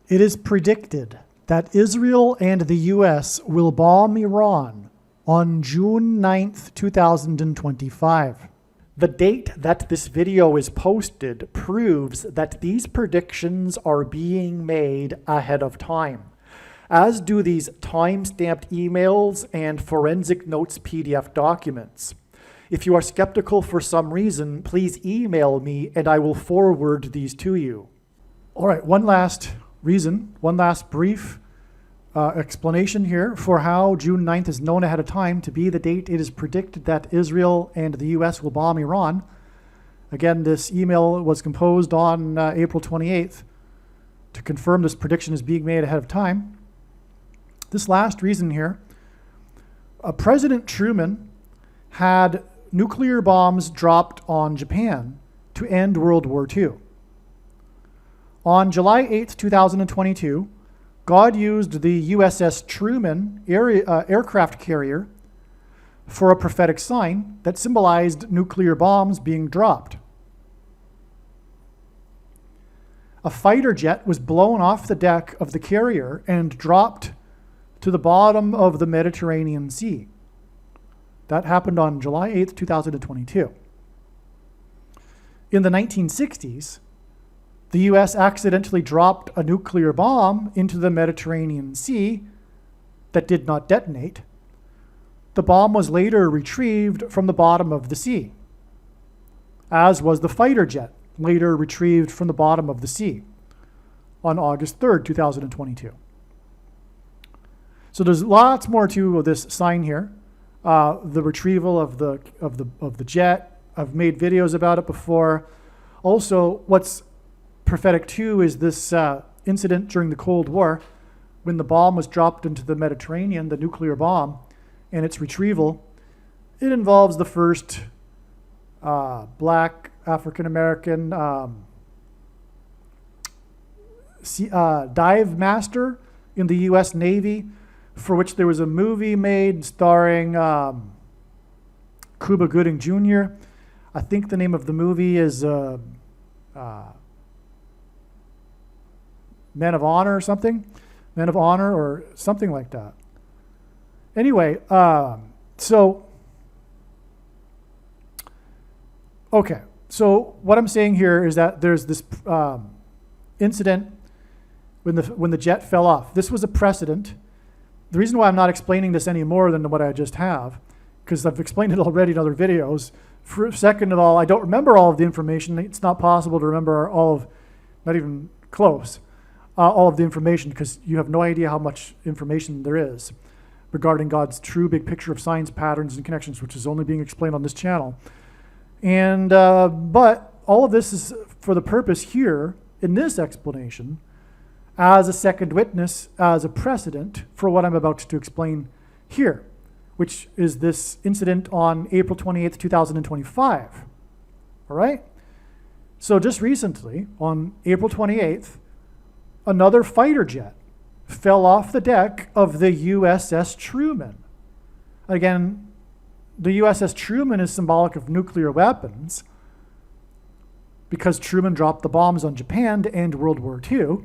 It is predicted that Israel and the U.S. will bomb Iran on June 9th, 2025. The date that this video is posted proves that these predictions are being made ahead of time, as do these time-stamped emails and forensic notes PDF documents. If you are skeptical for some reason, please email me and I will forward these to you. All right, one last brief explanation here for how June 9th is known ahead of time to be the date it is predicted that Israel and the U.S. will bomb Iran. Again, this email was composed on April 28th to confirm this prediction is being made ahead of time. This last reason here, President Truman had nuclear bombs dropped on Japan to end World War II. On July 8th, 2022, God used the USS Truman aircraft carrier for a prophetic sign that symbolized nuclear bombs being dropped. A fighter jet was blown off the deck of the carrier and dropped to the bottom of the Mediterranean Sea. That happened on July 8th, 2022. In the 1960s, the U.S. accidentally dropped a nuclear bomb into the Mediterranean Sea that did not detonate. The bomb was later retrieved from the bottom of the sea, as was the fighter jet, later retrieved from the bottom of the sea on August 3rd, 2022. So there's lots more to this sign here. The retrieval of the jet. I've made videos about it before. Also, what's prophetic too is this incident during the Cold War when the bomb was dropped into the Mediterranean, the nuclear bomb, and its retrieval. It involves the first black African-American dive master in the U.S. Navy, for which there was a movie made starring Cuba Gooding Jr. I think the name of the movie is Men of Honor or something. Men of Honor or something like that. Anyway, so what I'm saying here is that there's this incident when the jet fell off. This was a precedent. The reason why I'm not explaining this any more than what I just have, because I've explained it already in other videos. Second of all, I don't remember all of the information. It's not possible to remember not even close, all of the information, because you have no idea how much information there is regarding God's true big picture of signs, patterns, and connections, which is only being explained on this channel. And but all of this is for the purpose here in this explanation as a second witness, as a precedent for what I'm about to explain here, which is this incident on April 28th, 2025. All right? So just recently, on April 28th, another fighter jet fell off the deck of the USS Truman. Again, the USS Truman is symbolic of nuclear weapons because Truman dropped the bombs on Japan to end World War II.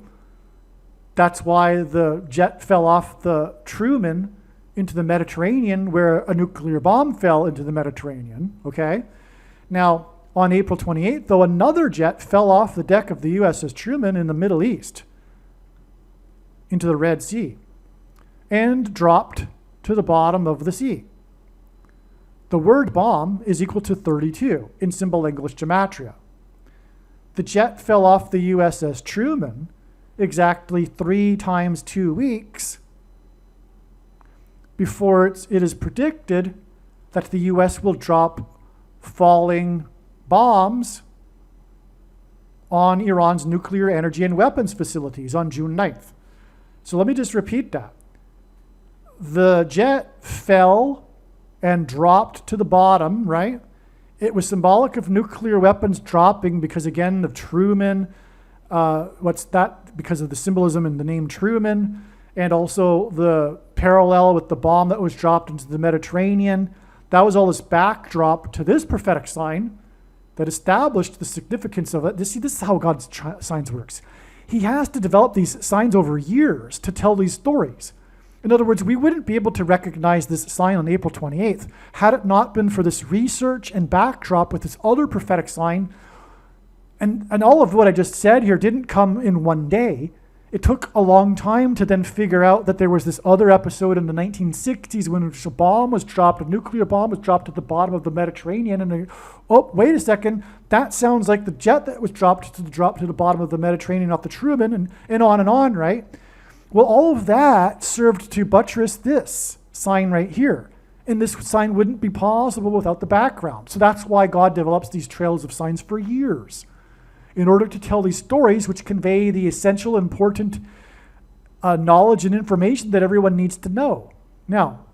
That's why the jet fell off the Truman into the Mediterranean, where a nuclear bomb fell into the Mediterranean, okay? Now, on April 28th, though, another jet fell off the deck of the USS Truman in the Middle East into the Red Sea and dropped to the bottom of the sea. The word bomb is equal to 32 in simple English gematria. The jet fell off the USS Truman exactly 3 times 2 weeks before it is predicted that the U.S. will drop falling bombs on Iran's nuclear energy and weapons facilities on June 9th. So let me just repeat that. The jet fell and dropped to the bottom, right? It was symbolic of nuclear weapons dropping because, again, of Truman. Because of the symbolism in the name Truman, and also the parallel with the bomb that was dropped into the Mediterranean. That was all this backdrop to this prophetic sign that established the significance of it. See, this is how God's signs works. he has to develop these signs over years to tell these stories. In other words, we wouldn't be able to recognize this sign on April 28th had it not been for this research and backdrop with this other prophetic sign. And all of what I just said here didn't come in one day. It took a long time to then figure out that there was this other episode in the 1960s when a bomb was dropped, a nuclear bomb was dropped at the bottom of the Mediterranean. And oh, wait a second, that sounds like the jet that was dropped to the bottom of the Mediterranean off the Truman, and on, right? Well, all of that served to buttress this sign right here. And this sign wouldn't be possible without the background. So that's why God develops these trails of signs for years, in order to tell these stories which convey the essential, important knowledge and information that everyone needs to know. Now,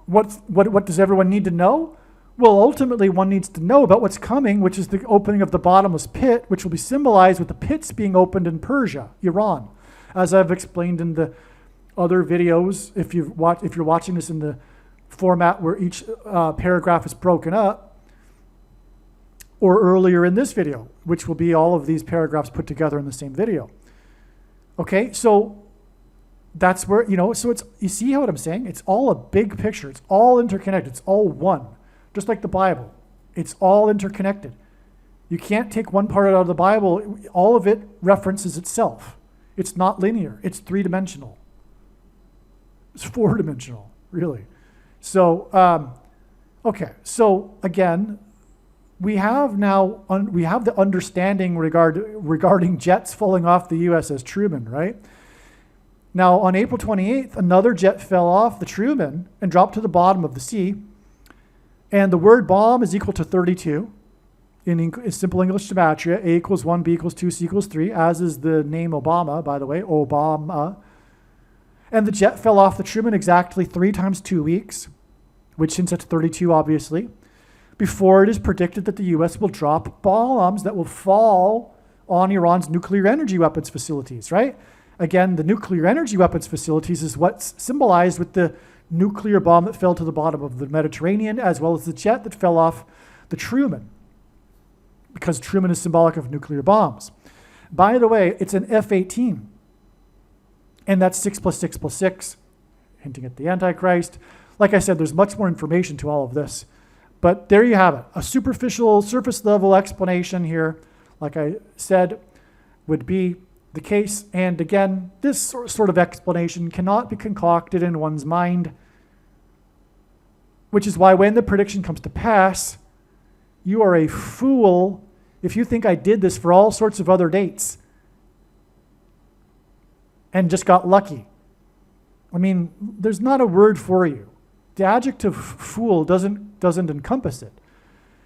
what does everyone need to know? Well, ultimately, one needs to know about what's coming, which is the opening of the bottomless pit, which will be symbolized with the pits being opened in Persia, Iran. As I've explained in the other videos, if you're watching this in the format where each paragraph is broken up, or earlier in this video, which will be all of these paragraphs put together in the same video. Okay, so that's where, so it's, you see what I'm saying? It's all a big picture. It's all interconnected. It's all one. Just like the Bible. It's all interconnected. You can't take one part out of the Bible. All of it references itself. It's not linear. It's three-dimensional. It's four-dimensional, really. So, okay. So, again, we have the understanding regarding jets falling off the USS Truman, right? Now, on April 28th, another jet fell off the Truman and dropped to the bottom of the sea. And the word bomb is equal to 32 in simple English gematria. A equals 1, B equals 2, C equals 3, as is the name Obama, by the way, Obama. And the jet fell off the Truman exactly 3 times 2 weeks, which hints at 32, obviously, before it is predicted that the U.S. will drop bombs that will fall on Iran's nuclear energy weapons facilities, right? Again, the nuclear energy weapons facilities is what's symbolized with the nuclear bomb that fell to the bottom of the Mediterranean, as well as the jet that fell off the Truman, because Truman is symbolic of nuclear bombs. By the way, it's an F-18, and that's 6 plus 6 plus 6, hinting at the Antichrist. Like I said, there's much more information to all of this. But there you have it, a superficial, surface level explanation here, like I said, would be the case. And again, this sort of explanation cannot be concocted in one's mind, which is why when the prediction comes to pass, you are a fool if you think I did this for all sorts of other dates and just got lucky. I mean, there's not a word for you. The adjective fool doesn't encompass it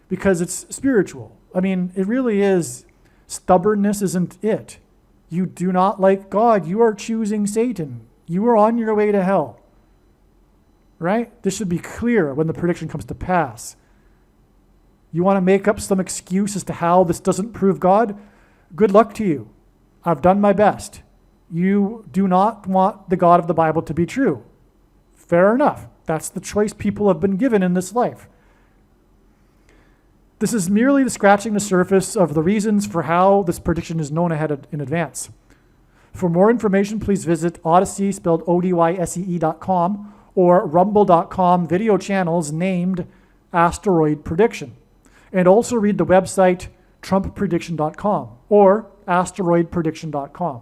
because it's spiritual. I mean, it really is. Stubbornness isn't it. You do not like God. You are choosing Satan. You are on your way to hell. Right? This should be clear when the prediction comes to pass. You want to make up some excuse as to how this doesn't prove God? Good luck to you. I've done my best. You do not want the God of the Bible to be true. Fair enough. That's the choice people have been given in this life. This is merely the scratching the surface of the reasons for how this prediction is known ahead in advance. For more information, please visit Odyssey, spelled ODYSEE.com, or rumble.com video channels named Asteroid Prediction. And also read the website trumpprediction.com or asteroidprediction.com.